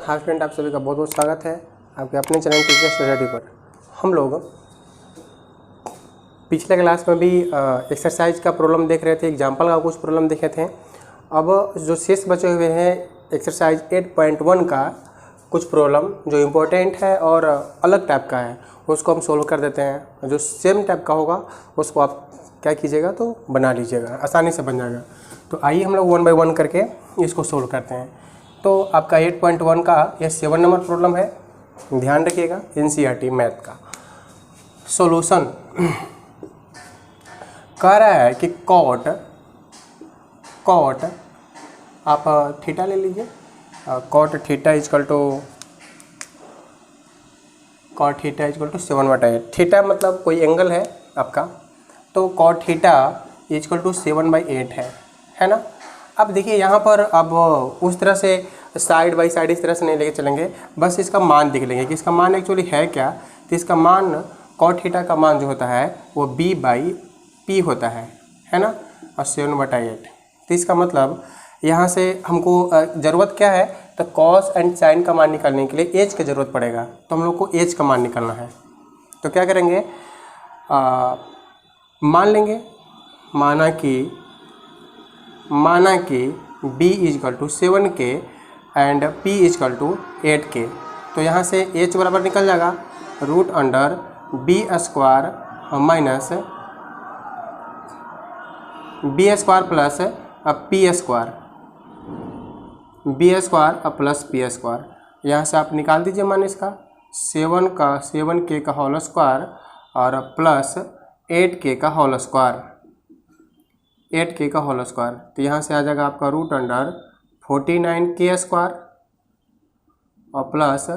Hi friend, आप सभी का बहुत बहुत स्वागत है आपके अपने चैनल टीचर स्टडी पर। हम लोग पिछले क्लास में भी एक्सरसाइज का प्रॉब्लम देख रहे थे, एग्जाम्पल का कुछ प्रॉब्लम देखे थे। अब जो शेष बचे हुए हैं एक्सरसाइज 8.1 का कुछ प्रॉब्लम जो इम्पोर्टेंट है और अलग टाइप का है, उसको हम सोल्व कर देते हैं। जो सेम टाइप का होगा उसको आप क्या कीजिएगा तो बना लीजिएगा, आसानी से बन जाएगा। तो आइए हम लोग 1 बाय 1 करके इसको सोल्व करते हैं। तो आपका 8.1 का यह 7 नंबर प्रॉब्लम है, ध्यान रखिएगा, एनसीईआरटी मैथ का। सॉल्यूशन कह रहा है कि कॉट आप थीटा ले लीजिए। Cot theta is equal to 7/8। Theta मतलब कोई एंगल है आपका, तो कॉट थीटा इजकल टू 7/8 है ना। अब देखिए यहाँ पर अब उस तरह से साइड बाई साइड इस तरह से नहीं लेके चलेंगे, बस इसका मान देख लेंगे कि इसका मान एक्चुअली है क्या। तो इसका मान कॉट थीटा का मान जो होता है वो b/p होता है ना, और 7/8। तो इसका मतलब यहाँ से हमको ज़रूरत क्या है, तो कॉस एंड साइन का मान निकालने के लिए एज की ज़रूरत पड़ेगा। तो हम लोग को एज का मान निकालना है। तो क्या करेंगे, मान लेंगे, माना कि b is equal to 7k and p is equal to 8k। तो यहाँ से h बराबर निकल जाएगा √b² minus b² plus p²। यहाँ से आप निकाल दीजिए मान इसका 7k का होल स्क्वायर और प्लस 8k का होल स्क्वायर। तो यहाँ से आ जाएगा आपका √49k² और प्लस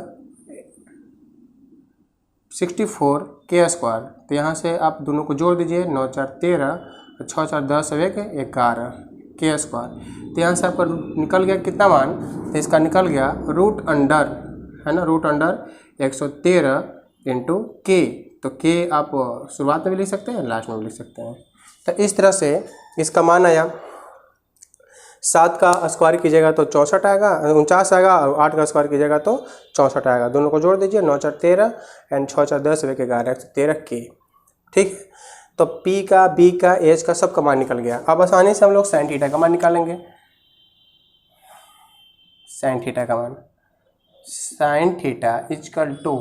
64k²। तो यहाँ से आप दोनों को जोड़ दीजिए, 9 4 13, 6 4 10 1 11 k²। तो यहाँ से आपका निकल गया कितना मान, तो इसका निकल गया √113 इंटू k। तो k आप शुरुआत में भी लिख सकते हैं, लास्ट में भी लिख सकते हैं। तो इस तरह से इसका मान आया। 7 का स्क्वायर कीजिएगा तो 49 आएगा, 49 आएगा, और 8 का स्क्वायर कीजिएगा तो 64 आएगा। दोनों को जोड़ दीजिए, 9 4 13 एंड 6 4 10 1 11 113k। ठीक है, तो p का, b का, h का सब का मान निकल गया। अब आसानी से हम लोग साइन थीटा का मान निकालेंगे। साइन थीटा का मान, साइन थीटा इजकल टू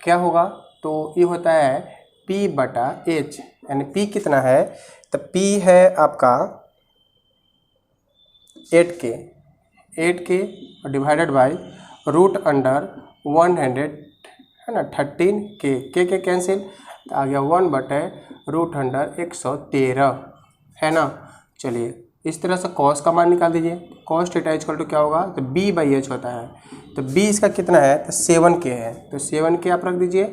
क्या होगा, तो ये होता है p/h। यानी p कितना है, तो p है आपका 8k डिवाइडेड बाई √100 है ना, 13k। के कैंसिल, तो आ गया 1/√100 है ना। चलिए इस तरह से कॉस का मान निकाल दीजिए। कॉस थीटा इजकल टू क्या होगा, तो b/h होता है। तो b इसका कितना है, तो 7k है। तो 7k आप रख दीजिए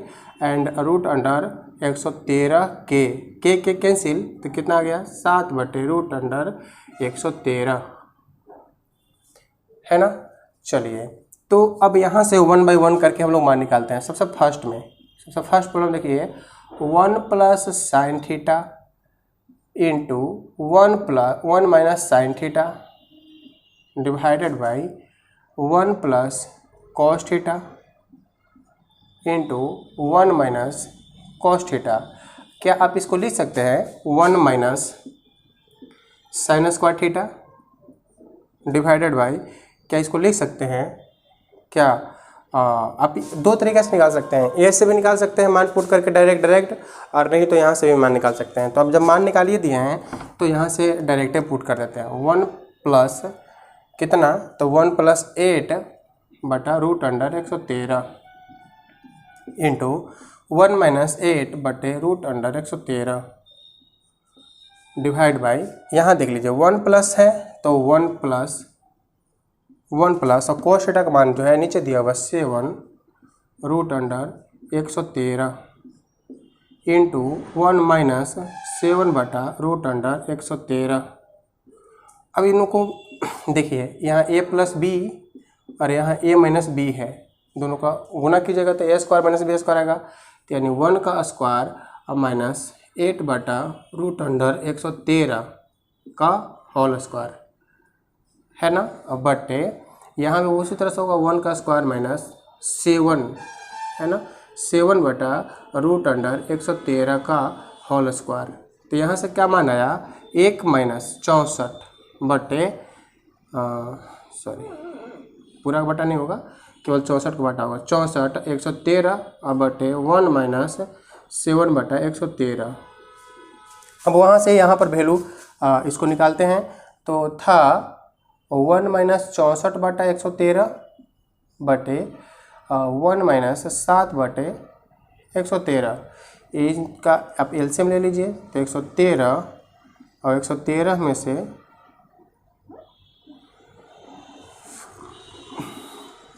एंड √113k। के कैंसिल, तो कितना आ गया 7/√113 है ना। चलिए तो अब यहाँ से 1 बाई 1 करके हम लोग मान निकालते हैं। सबसे फर्स्ट प्रॉब्लम देखिए, 1 plus sine theta into 1 minus sine theta divided by 1 plus cos theta into 1 minus cos theta. क्या आप इसको लिख सकते हैं 1 minus sine square theta divided by, क्या इसको लिख सकते हैं, क्या आप दो तरीके से निकाल सकते हैं। ए से भी निकाल सकते हैं मान पुट करके डायरेक्ट, और नहीं तो यहाँ से भी मान निकाल सकते हैं। तो अब जब मान निकालिए दिए हैं तो यहाँ से डायरेक्ट पुट कर देते हैं। 1 प्लस कितना, तो 1 plus 8/√113 into 1 minus 8/√113 divide by, यहाँ देख लीजिए 1 प्लस है तो 1 प्लस और कोस थीटा का मान जो है नीचे दिया हुआ 7√113 इंटू 1 माइनस 7/√113। अब इन को देखिए, यहाँ a प्लस बी और यहाँ a माइनस बी है, दोनों का गुना कीजिएगा तो a² माइनस b² आएगा। तो यानी 1 का स्क्वायर और माइनस 8/√113 का होल स्क्वायर है ना, बटे यहाँ पे उसी तरह से होगा 1 का स्क्वायर माइनस 7, है ना, 7 बटा रूट अंडर 113 का होल स्क्वायर। तो यहाँ से क्या मान आया, 1 माइनस 64 बटे सॉरी पूरा का बटा नहीं होगा, केवल 64 का बटा होगा, 64 113 और बटे 1 माइनस 7 बटा 113। अब वहाँ से यहाँ पर वैल्यू इसको निकालते हैं, तो था 1 माइनस 64 बटा 113 बटे 1 माइनस 7 बटे 113। इनका आप एलसीएम ले लीजिए, तो 113 और 113 में से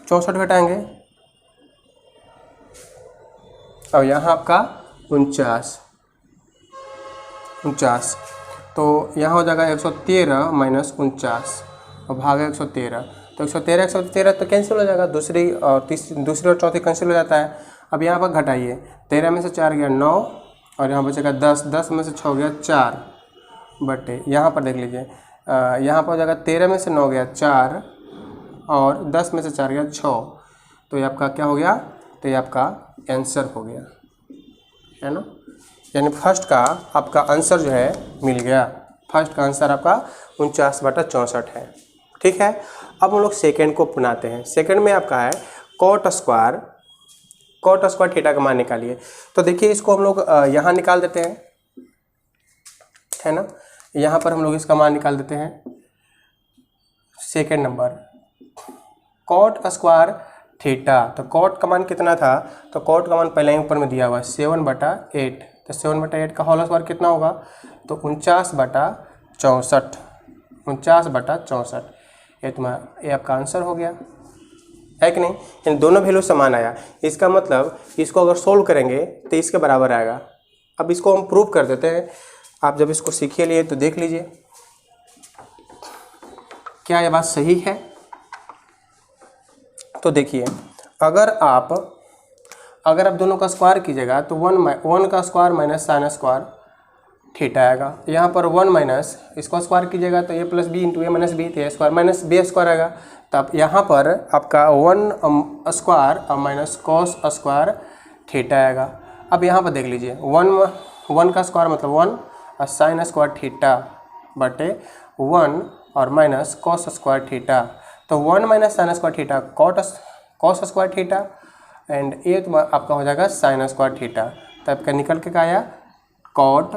64 घटाएंगे और यहाँ आपका 49, तो यहाँ हो जाएगा 113 माइनस 49 और भागा 113, तो 113 तो कैंसिल हो जाएगा, दूसरी और चौथी कैंसिल हो जाता है। अब यहाँ पर घटाइए, 13 में से 4 गया 9 और यहाँ बचेगा 10, 10 में से 6 गया 4 बटे, यहाँ पर देख लीजिए यहाँ पर हो जाएगा 13 में से 9 गया 4 और 10 में से 4 गया 6, तो ये आपका क्या हो गया, तो ये आपका आंसर हो गया, है ना। यानी फर्स्ट का आपका आंसर जो है मिल गया, फर्स्ट का आंसर आपका 49 बटा 64 है। ठीक है, अब हम लोग सेकेंड को अपनाते हैं। सेकेंड में आपका है कॉट स्क्वायर थीटा का मान निकालिए। तो देखिए इसको हम लोग यहाँ निकाल देते हैं, है ना, यहाँ पर हम लोग इसका मान निकाल देते हैं। Second number cot square theta, तो कॉट का मान कितना था, तो कॉट का मान पहले ही ऊपर में दिया हुआ है 7/8, तो 7/8 का होल स्क्वायर कितना होगा, तो 49/64, ये आपका आंसर हो गया, है कि नहीं। इन दोनों वैल्यू समान आया, इसका मतलब इसको अगर सोल्व करेंगे तो इसके बराबर आएगा। अब इसको हम प्रूव कर देते हैं, आप जब इसको सीखे लिए तो देख लीजिए क्या ये बात सही है। तो देखिए अगर आप दोनों का स्क्वायर कीजिएगा तो 1 का square minus sine square theta आएगा। यहाँ पर 1 माइनस इसको स्क्वायर कीजिएगा तो a plus B into A minus B, तो A square minus B square आएगा। तब यहाँ पर आपका 1 स्क्वायर और माइनस कॉस स्क्वायर थीटा आएगा। अब यहाँ पर देख लीजिए 1 का स्क्वायर मतलब 1 और साइन स्क्वायर थीटा बटे 1 और माइनस कॉस स्क्वायर थीटा, तो 1 minus sine square theta cos square theta and A तो आपका हो जाएगा साइन स्क्वायर थीटा। तो आपका निकल के क्या आया, कॉट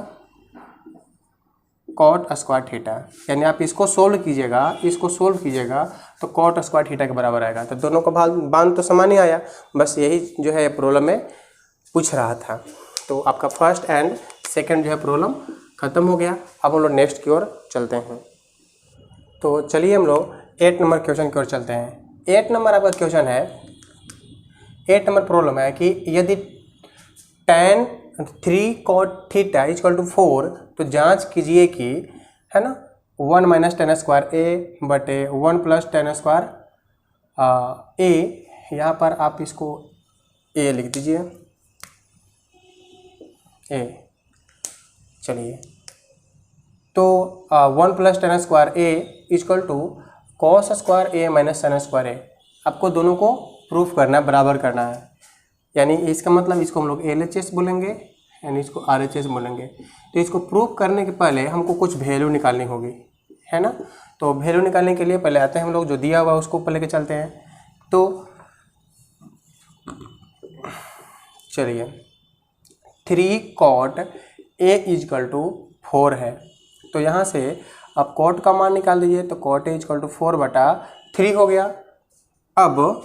स्क्वायर थीटा। यानी आप इसको सोल्व कीजिएगा तो कॉट स्क्वायर थीटा के बराबर आएगा। तो दोनों का मान तो समान ही आया, बस यही जो है प्रॉब्लम में पूछ रहा था। तो आपका फर्स्ट एंड सेकंड जो है प्रॉब्लम खत्म हो गया। अब हम लोग नेक्स्ट की ओर चलते हैं। तो चलिए हम लोग 8 नंबर क्वेश्चन की ओर चलते हैं। 8 नंबर आपका क्वेश्चन है, 8 नंबर प्रॉब्लम है कि यदि tan 3 cot theta equal to 4, तो जांच कीजिए कि, है ना, 1 माइनस टेन स्क्वायर ए बटे 1 प्लस टेन स्क्वायर ए, यहाँ पर आप इसको ए लिख दीजिए, ए। चलिए तो 1 plus tan square A equal to cos square A minus tan square A, आपको दोनों को प्रूफ करना है, बराबर करना है। यानी इसका मतलब इसको हम लोग LHS बोलेंगे, यानी इसको RHS बोलेंगे। तो इसको प्रूफ करने के पहले हमको कुछ वैल्यू निकालनी होगी, है ना। तो वैल्यू निकालने के लिए पहले आते हैं हम लोग, जो दिया हुआ है उसको ऊपर लेके चलते हैं। तो चलिए 3 cot A इक्वल टू 4 है, तो यहाँ से आप cot का मान निकाल दीजिए, तो cot A इक्वल टू 4/3 हो गया। अब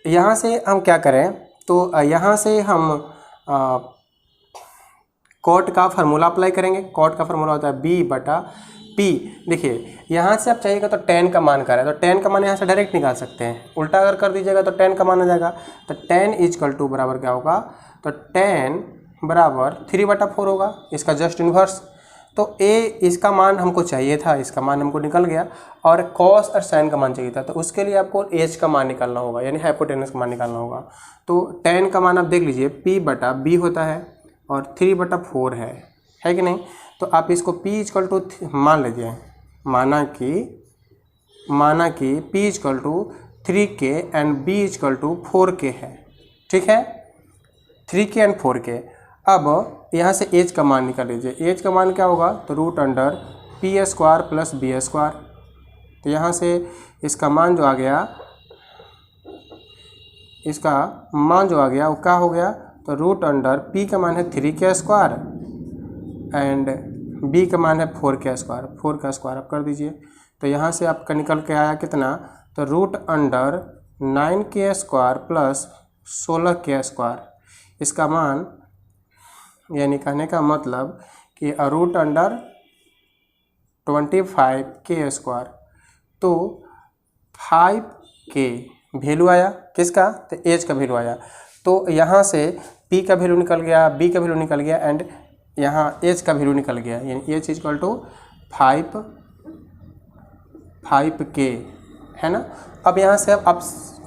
यहाँ से हम क्या करें, तो यहाँ से हम कॉट का फार्मूला अप्लाई करेंगे। कॉट का फार्मूला होता है B/P। देखिए यहाँ से आप चाहिएगा तो tan का मान करें, तो tan का मान यहाँ से डायरेक्ट निकाल सकते हैं। उल्टा अगर कर दीजिएगा तो tan का मान आ जाएगा, तो tan इक्वल टू बराबर क्या होगा, तो tan बराबर 3/4 होगा, इसका जस्ट इन्वर्स। तो A इसका मान हमको चाहिए था, इसका मान हमको निकल गया, और cos और sin का मान चाहिए था, तो उसके लिए आपको H का मान निकालना होगा, यानी हाइपोटेनस का मान निकालना होगा। तो tan का मान आप देख लीजिए P/B होता है और 3/4 है कि नहीं। तो आप इसको P इक्वल टू मान लीजिए, माना कि माना कि p is equal to 3k and b is equal to 4k है, ठीक है, 3k एंड 4k। अब यहाँ से एज का मान निकाल लीजिए, एज का मान क्या होगा, तो root under P square plus B square. तो यहाँ से इसका मान जो आ गया, इसका मान जो आ गया वो क्या हो गया, तो रूट अंडर p का मान है 3k स्क्वायर एंड b का मान है 4k स्क्वायर, 4 का स्क्वायर आप कर दीजिए। तो यहाँ से आपका निकल के आया कितना, तो root under 9k square plus 16k square. इसका मान यानी कहने का मतलब कि रूट अंडर 25k स्क्वायर। तो 5k वैल्यू आया किसका, तो एज का वैल्यू आया। तो यहाँ से p का वैल्यू निकल गया, b का वैल्यू निकल गया एंड यहाँ एज का वैल्यू निकल गया, यानी एज इक्वल टू 5k है ना। अब यहाँ से आप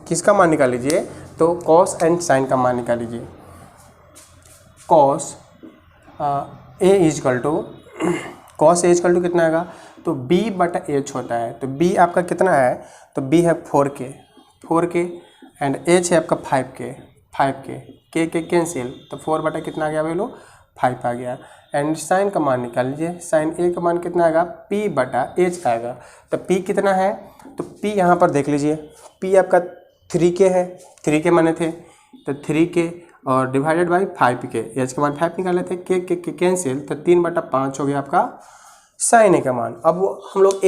किसका मान निकाल लीजिए, तो कॉस एंड साइन का मान निकाल लीजिए। Cos A is equal to, cos A is equal to कितना आएगा, तो b बटा एच होता है। तो b आपका कितना है, तो b है 4k एंड एच है आपका 5k के कैंसिल, तो 4 बटा कितना आ गया वैल्यू, 5 आ गया। एंड साइन का मान निकाल लीजिए, साइन ए का मान कितना आएगा, p बटा एच आएगा। तो p कितना है, तो p यहाँ पर देख लीजिए, p आपका 3k है, 3k माने थे, तो 3k और डिवाइडेड बाई 5k, एच का मान 5 निकाले थे, के कैंसिल, तो 3 बटा 5 हो गया आपका साइन ए का मान। अब हम लोग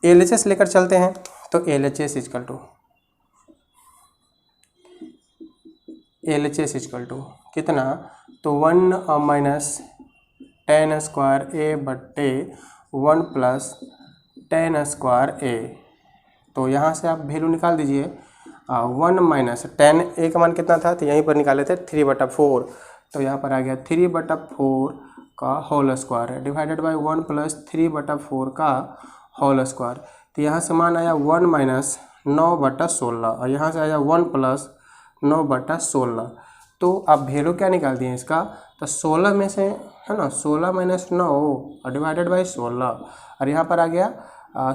LHS लेकर चलते हैं, तो LHS इजकल टू कितना, तो 1 माइनस टेन स्क्वायर ए बटे 1 प्लस टेन स्क्वायर ए। तो यहाँ से आप वैल्यू निकाल दीजिए, 1 माइनस टेन ए का मान कितना था, तो यहीं पर निकाले थे 3/4, तो यहाँ पर आ गया 3/4 का होल स्क्वायर है डिवाइडेड बाई 1 प्लस 3/4 का होल स्क्वायर। तो यहाँ से मान आया 1 माइनस 9/16 और यहाँ से आया 1 प्लस 9/16। तो आप वैल्यू क्या निकाल दिए इसका, तो 16 में से है ना, 16 माइनस 9 और डिवाइडेड बाई 16, और यहाँ पर आ गया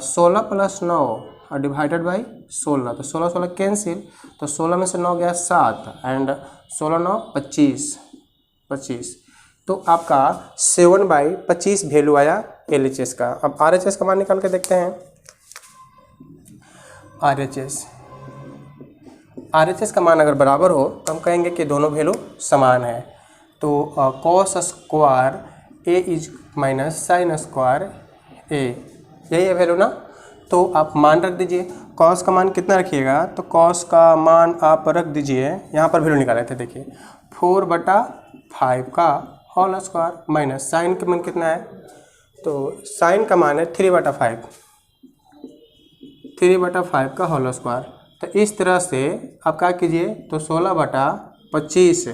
16 प्लस 9 और डिवाइडेड बाई 16, तो 16 कैंसिल, तो 16 में से 9 गया 7 एंड 16 9 25। तो आपका 7/25 वैल्यू आया LHS का। अब RHS का मान निकाल के देखते हैं। RHS का मान अगर बराबर हो तो हम कहेंगे कि दोनों वैल्यू समान है। तो cos square A is minus sine square A, यही है वैल्यू ना। तो आप मान रख दीजिए, कॉस का मान कितना रखिएगा, तो कॉस का मान आप रख दीजिए, यहाँ पर वैल्यू निकाले थे देखिए 4/5 का होल स्क्वायर माइनस साइन का मान कितना है, तो साइन का मान है 3/5 का होल स्क्वायर। तो इस तरह से आप क्या कीजिए, तो 16/25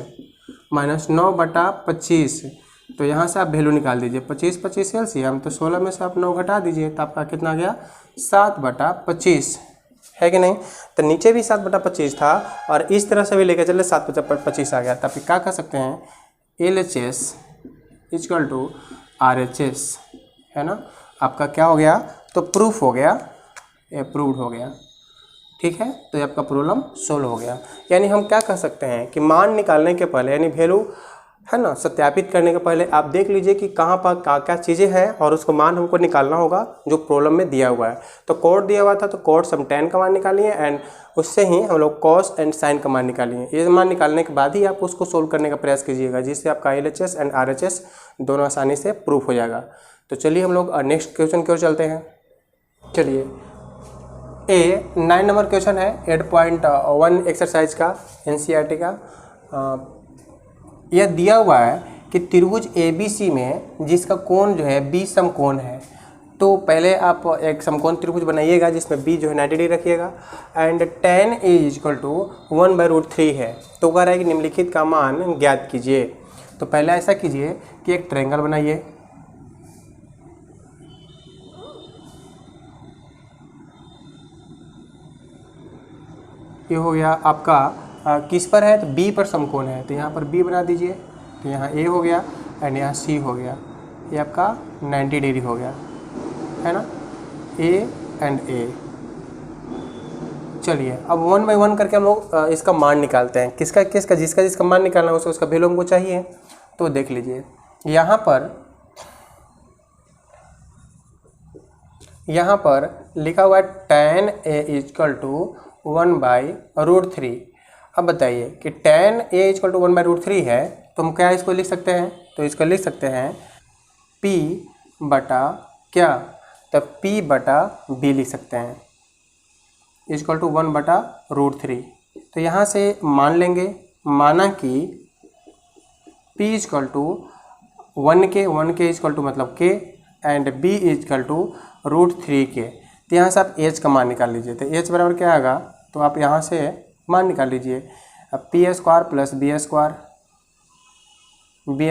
माइनस 9/25, तो यहाँ से आप वैल्यू निकाल दीजिए 25 एलसीएम, तो 16 में से आप 9 घटा दीजिए, तो आपका कितना गया 7/25 है कि नहीं। तो नीचे भी 7/25 था और इस तरह से भी लेकर चले 7/25 आ गया। तो आप क्या कर सकते हैं, LHS इक्वल टू RHS है ना। आपका क्या हो गया, तो प्रूफ हो गया, अप्रूव्ड हो गया, ठीक है। तो ये आपका प्रॉब्लम सोल्व हो गया। यानी हम क्या कर सकते हैं कि मान निकालने के पहले, यानी वैल्यू है ना सत्यापित करने के पहले आप देख लीजिए कि कहाँ पर क्या क्या चीज़ें हैं और उसको मान हमको निकालना होगा जो प्रॉब्लम में दिया हुआ है। तो कोड दिया हुआ था, तो कोड सम tan का मान निकालिए एंड उससे ही हम लोग कॉस एंड साइन का मान निकालिए। ये मान निकालने के बाद ही आप उसको सोल्व करने का प्रयास कीजिएगा, जिससे आपका LHS एंड RHS दोनों आसानी से प्रूफ हो जाएगा। तो चलिए हम लोग नेक्स्ट क्वेश्चन की ओर चलते हैं। चलिए 9 नंबर क्वेश्चन है 8.1 एक्सरसाइज का NCERT का। यह दिया हुआ है कि त्रिभुज ABC में जिसका कोण जो है B समकोण है। तो पहले आप एक समकोण त्रिभुज बनाइएगा जिसमें B जो है 90 डिग्री रखिएगा and tan A equal to 1/√3 है। तो कह रहा है कि निम्नलिखित का मान ज्ञात कीजिए। तो पहले ऐसा कीजिए कि एक ट्रायंगल बनाइए, ये हो गया आपका किस पर है, तो B पर समकोण है, तो यहाँ पर B बना दीजिए। तो यहाँ A हो गया एंड यहाँ C हो गया, ये आपका 90 डिग्री हो गया है ना। A एंड ए। चलिए अब 1 बाई 1 करके हम लोग इसका मान निकालते हैं। किसका किसका जिसका जिसका मान निकालना है उसका वैल्यू हमको चाहिए। तो देख लीजिए यहाँ पर लिखा हुआ है tan a is equal to 1 by root 3। अब बताइए कि tan a is equal to 1 by root 3 है तो हम क्या इसको लिख सकते हैं, तो इसको लिख सकते हैं p बटा क्या, तब p बटा b लिख सकते हैं इजकल टू 1 बटा रूट 3। तो यहाँ से मान लेंगे, माना कि p इजकल टू 1 के इजकल टू मतलब k एंड b इजकल टू रूट 3 के। तो यहाँ से आप h का मान निकाल लीजिए। तो h बराबर क्या आएगा, तो आप यहाँ से मान निकाल लीजिए। अब P square plus B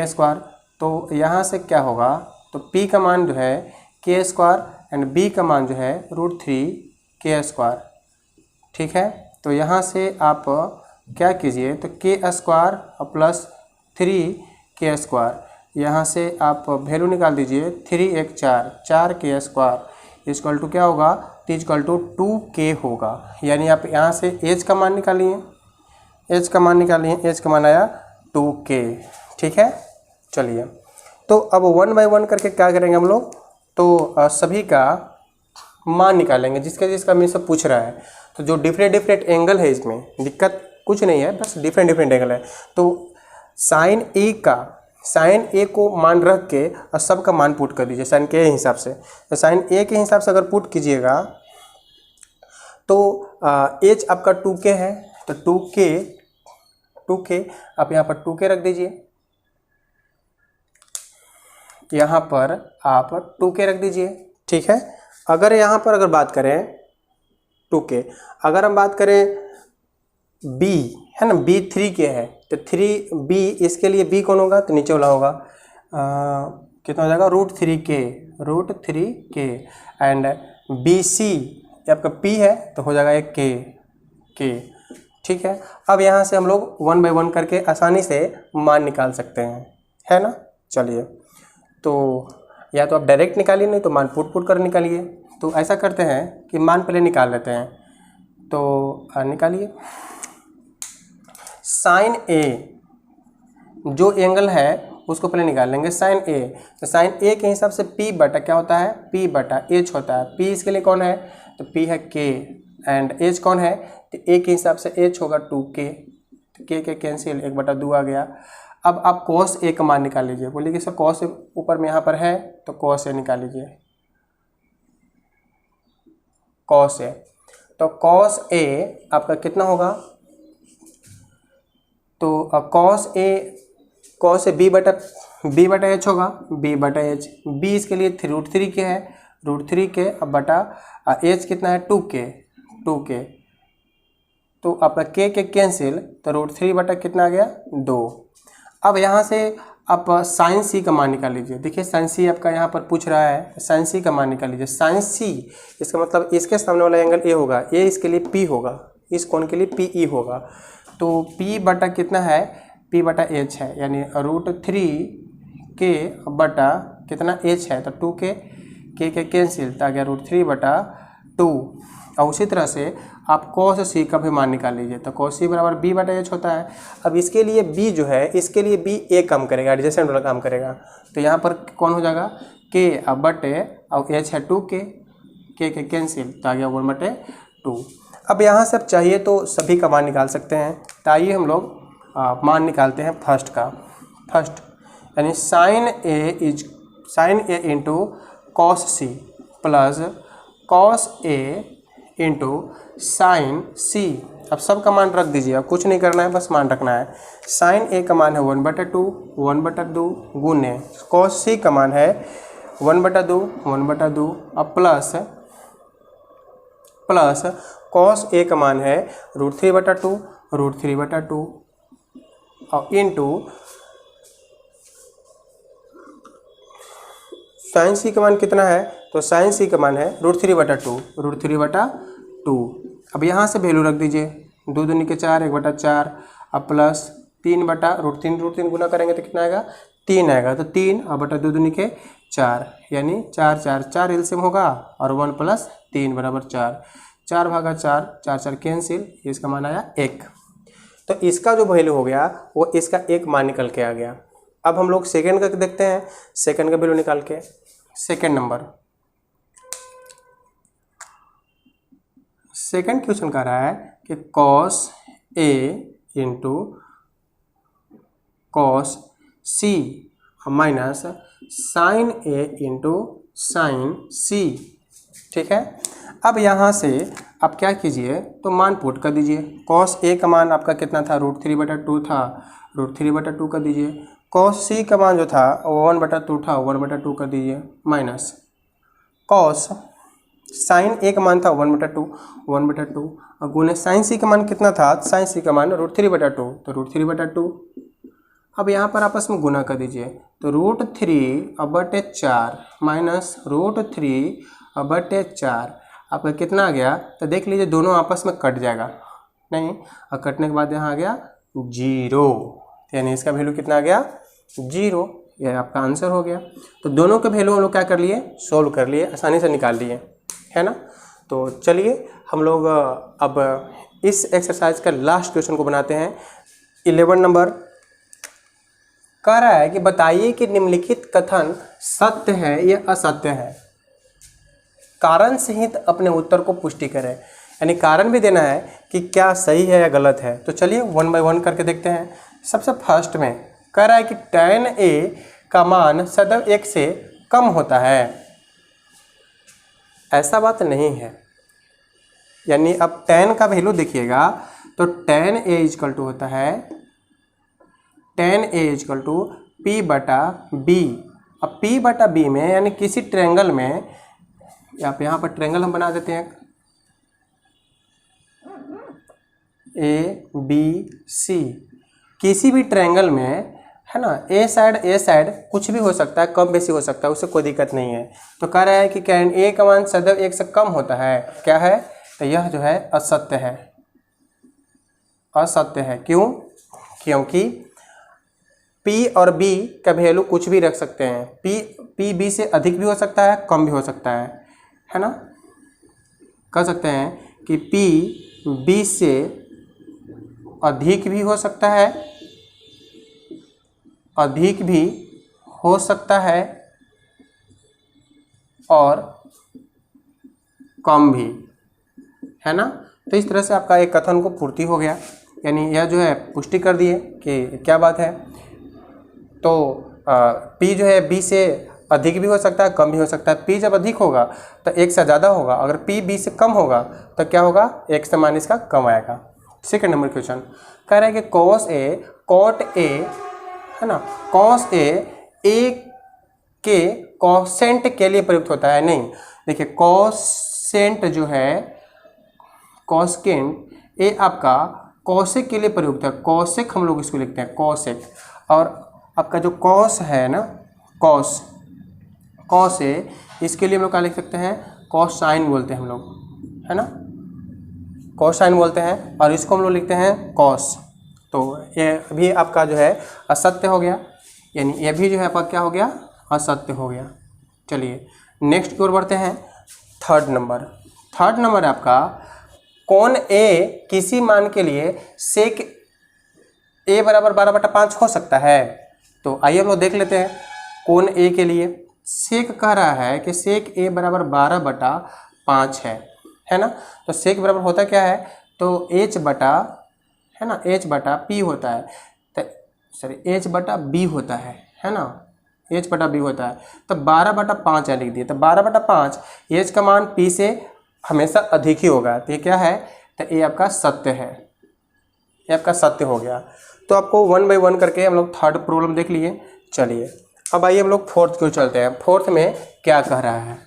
square, तो यहाँ से क्या होगा, तो p का मान जो है k स्क्वायर एंड b का मान जो है रूट 3 k स्क्वायर। ठीक है, तो यहाँ से आप क्या कीजिए, तो k square plus 3 k square, यहाँ से आप वैल्यू निकाल दीजिए। 3 1 4 k स्क्वायर इजकल टू क्या होगा, इजकल टू 2k होगा। यानी आप यहाँ से h का मान निकालिए, h का मान आया 2k। ठीक है, चलिए तो अब 1 बाई 1 करके क्या करेंगे हम लोग, तो सभी का मान निकालेंगे जिसका जिसका मेरे से पूछ रहा है। तो जो डिफरेंट एंगल है इसमें दिक्कत कुछ नहीं है, बस डिफरेंट एंगल है। तो साइन ए को मान रख के और सबका मान पुट कर दीजिए साइन के हिसाब से। तो साइन ए के हिसाब से अगर पुट कीजिएगा तो एच आपका 2k है, तो 2k आप यहाँ पर 2k रख दीजिए, यहाँ पर आप 2k रख दीजिए। ठीक है, अगर यहाँ पर अगर बात करें 2k, अगर हम बात करें b है ना, b 3k है, तो 3b इसके लिए b कौन होगा, तो नीचे वाला होगा कितना हो जाएगा, रूट 3k एंड BC आपका p है तो हो जाएगा एक k। ठीक है, अब यहाँ से हम लोग 1 बाई 1 करके आसानी से मान निकाल सकते हैं, है ना। चलिए तो या तो आप डायरेक्ट निकालिए, नहीं तो मान पुट कर निकालिए। तो ऐसा करते हैं कि मान पहले निकाल लेते हैं, तो निकालिए। साइन ए जो एंगल है उसको पहले निकाल लेंगे, साइन ए। तो साइन ए के हिसाब से p बटा क्या होता है, p बटा h होता है। p इसके लिए कौन है, तो p है k एंड h कौन है, तो a के हिसाब से h होगा 2k, तो k के कैंसिल 1 बटा 2 आ गया। अब आप cos a का मान निकाल लीजिए। बोलिए कि सर cos a ऊपर में यहाँ पर है, तो cos a निकाल लीजिए, cos a। तो cos a आपका कितना होगा, तो cos a b बटा h होगा, b बटा h। b इसके लिए रूट 3 के है, रूट 3 के अब बटा h कितना है 2k। तो आपका k कैंसिल, तो रूट 3 बटा कितना आ गया 2। अब यहाँ से आप साइन c का मान निकाल लीजिए। देखिए साइन c आपका यहाँ पर पूछ रहा है, साइन c का मान निकाल लीजिए। साइन c इसका मतलब इसके सामने वाला एंगल a होगा, a इसके लिए p होगा, इस कोण के लिए pe होगा। तो p बटा कितना है, p बटा h है, यानी रूट 3k बटा कितना h है, तो 2k, k के कैंसिल, तो आ गया रूट 3 बटा 2। और उसी तरह से आप cos c का भी मान निकाल लीजिए। तो cos c बराबर b बटा h होता है। अब इसके लिए b जो है, इसके लिए b a काम करेगा, एडजेसेंट वाला काम करेगा। तो यहाँ पर कौन हो जाएगा k अब बटे और h है 2k, k के कैंसिल, तो आ गया 1 बटे 2। अब यहाँ से अब चाहिए तो सभी का मान निकाल सकते हैं। तो आइए हम लोग मान निकालते हैं फर्स्ट यानी sine a into cos c plus cos a into sine c। अब सब का मान रख दीजिए, अब कुछ नहीं करना है, बस मान रखना है। साइन a का मान है 1/2 गुने कॉस c का मान है 1/2 अब प्लस कॉस a का मान है रूट 3/2 और इंटू साइन c का मान कितना है, तो साइन c का मान है रूट 3/2। अब यहाँ से वैल्यू रख दीजिए, 2 दूनी के 4 1/4 अब प्लस 3 बटा रूट 3 गुना करेंगे तो कितना आएगा 3 आएगा, तो 3 और बटा 2 दूनी के 4, यानी 4 4 4 एलसीएम होगा और 1 + 3 = 4, 4 भागा 4, 4 4 कैंसिल, इसका मान आया 1। तो इसका जो वैल्यू हो गया वो इसका 1 मान निकल के आ गया। अब हम लोग सेकेंड का देखते हैं, सेकेंड का वैल्यू निकाल के। सेकेंड नंबर, सेकेंड क्वेश्चन कह रहा है कि cos A into cos C minus sin A into sin C। ठीक है, अब यहाँ से आप क्या कीजिए, तो मान पुट कर दीजिए। cos A का मान आपका कितना था, √3/2 था, √3/2 कर दीजिए। cos C का मान जो था वो 1/2 था, 1/2 कर दीजिए, माइनस cos sin A का मान था 1/2, 1/2 और गुने sin C का मान कितना था, sin C का मान √3/2, तो √3/2। अब यहाँ पर आपस में गुना कर दीजिए, तो √3/4 माइनस √3/4 आपका कितना आ गया, तो देख लीजिए दोनों आपस में कट जाएगा नहीं, और कटने के बाद यहाँ आ गया 0, यानी इसका वैल्यू कितना आ गया 0। यह आपका आंसर हो गया। तो दोनों के वैल्यू हम लोग क्या कर लिए, सोल्व कर लिए, आसानी से निकाल लिए, है ना। तो चलिए हम लोग अब इस एक्सरसाइज का लास्ट क्वेश्चन को बनाते हैं। 11 नंबर कह रहा है कि बताइए कि निम्नलिखित कथन सत्य है या असत्य है, कारण सहित अपने उत्तर को पुष्टि करें। यानी कारण भी देना है कि क्या सही है या गलत है। तो चलिए 1 बाय 1 करके देखते हैं। सबसे फर्स्ट में कह रहा है कि tan A का मान सदैव 1 से कम होता है। ऐसा बात नहीं है, यानी अब tan का वैल्यू देखिएगा, तो tan A इक्वल टू होता है tan A equal to P/B। अब P/B में यानी किसी ट्रायंगल में, यहाँ पर ट्रायंगल हम बना देते हैं ABC, किसी भी ट्रायंगल में, है ना, ए साइड कुछ भी हो सकता है, कम बेसी हो सकता है, उससे कोई दिक्कत नहीं है। तो कह रहा है कि tan A का मान सदैव 1 से कम होता है, क्या है, तो यह जो है असत्य है, असत्य है। क्यों, क्योंकि P और B का वैल्यू कुछ भी रख सकते हैं, P B से अधिक भी हो सकता है, कम भी हो सकता है ना। कह सकते हैं कि P B से अधिक भी हो सकता है, अधिक भी हो सकता है और कम भी, है ना। तो इस तरह से आपका एक कथन को पूर्ति हो गया, यानी यह जो है पुष्टि कर दिए कि क्या बात है। तो P जो है B से अधिक भी हो सकता है, कम भी हो सकता है। P जब अधिक होगा तो 1 से ज़्यादा होगा, अगर P B से कम होगा तो क्या होगा, 1 से मान इसका कम आएगा। सेकेंड नंबर क्वेश्चन कह रहा है कि cos A cot A, है ना, cos A के कोसेंट के लिए प्रयुक्त होता है। नहीं, देखिए कोसेंट जो है, कोसेंट ए आपका कोसेक के लिए प्रयुक्त है, कोसेक हम लोग इसको लिखते हैं कोसेक। और आपका जो कॉस है ना, कॉस ए, इसके लिए हम लोग क्या लिख सकते हैं, कोसाइन बोलते हैं हम लोग, है ना, कोसाइन बोलते हैं, और इसको हम लोग लिखते हैं कॉस। तो ये भी आपका जो है असत्य हो गया, यानी ये भी जो है आपका क्या हो गया, असत्य हो गया। चलिए नेक्स्ट की ओर बढ़ते हैं। थर्ड नंबर है आपका कोण A किसी मान के लिए सेक A बराबर 12/5 हो सकता है। तो आइए हम लोग देख लेते हैं। कोण A के लिए सेक कह रहा है कि सेक A बराबर 12/5 है ना। तो सेक बराबर होता क्या है, तो H बटा, है ना, H बटा P होता है, तो सॉरी H बटा B होता है ना, H बटा B होता है। तो 12/5 लिख दिए, तो 12/5 H का मान P से हमेशा अधिक ही होगा, तो ये क्या है, तो ये आपका सत्य है, ये आपका सत्य हो गया। तो आपको 1 बाय 1 करके हम लोग थर्ड प्रॉब्लम देख लिए। चलिए अब आइए हम लोग फोर्थ की ओर चलते हैं। फोर्थ में क्या कह रहा है,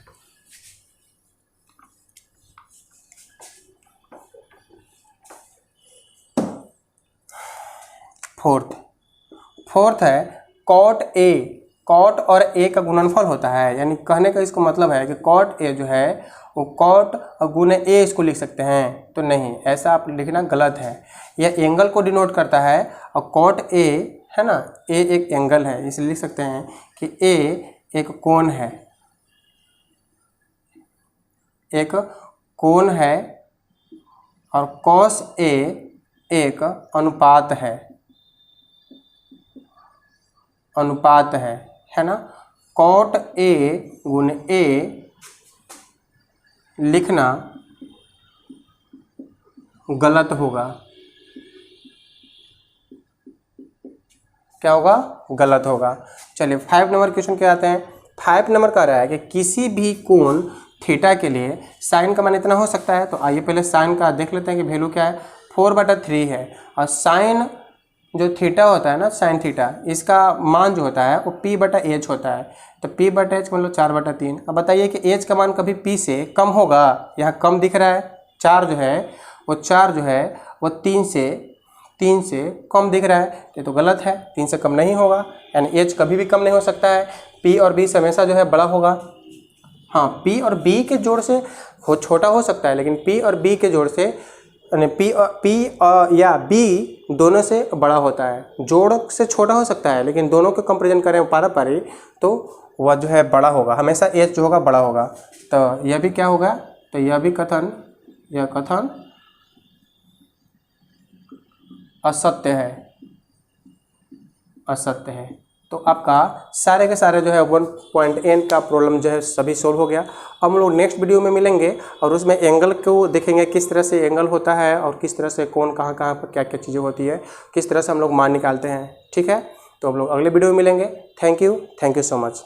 फोर्थ है कॉट A, कॉट और A का गुणनफल होता है। यानी कहने का इसको मतलब है कि कॉट A जो है वो कॉट और गुने A इसको लिख सकते हैं, तो नहीं, ऐसा आप लिखना गलत है। यह एंगल को डिनोट करता है, और कॉट A, है ना, ए एक एंगल है, इसलिए लिख सकते हैं कि ए एक कोण है, एक कोण है, और कॉस ए एक अनुपात है, अनुपात है ना। कॉट ए गुण ए लिखना गलत होगा, क्या होगा, गलत होगा। चलिए 5 नंबर क्वेश्चन क्या आते हैं। 5 नंबर कह रहा है कि किसी भी कोण थीटा के लिए साइन का मान इतना हो सकता है। तो आइए पहले साइन का देख लेते हैं कि वैल्यू क्या है, 4/3 है। और साइन जो थीटा होता है ना, साइन थीटा, इसका मान जो होता है वो p/h होता है। तो p/h मतलब 4/3। अब बताइए कि h का मान कभी p से कम होगा, यहाँ कम दिख रहा है, 4 जो है वो 3 से कम दिख रहा है, ये तो गलत है, 3 से कम नहीं होगा, यानी h कभी भी कम नहीं हो सकता है। p और b हमेशा जो है बड़ा होगा। हाँ, p और b के जोड़ से छोटा हो सकता है, लेकिन p और b के जोड़ से p या b दोनों से बड़ा होता है। जोड़ से छोटा हो सकता है, लेकिन दोनों के कंपेरिजन करें पारस्परिक तो वह जो है बड़ा होगा, हमेशा h जो होगा बड़ा होगा। तो यह भी क्या होगा, तो यह कथन असत्य है। तो आपका सारे के सारे जो है 1.n का प्रॉब्लम जो है सभी सोल्व हो गया। अब हम लोग नेक्स्ट वीडियो में मिलेंगे और उसमें एंगल को देखेंगे, किस तरह से एंगल होता है और किस तरह से कौन कहाँ पर क्या क्या चीज़ें होती है, किस तरह से हम लोग मान निकालते हैं। ठीक है, तो हम लोग अगले वीडियो में मिलेंगे। Thank you so much.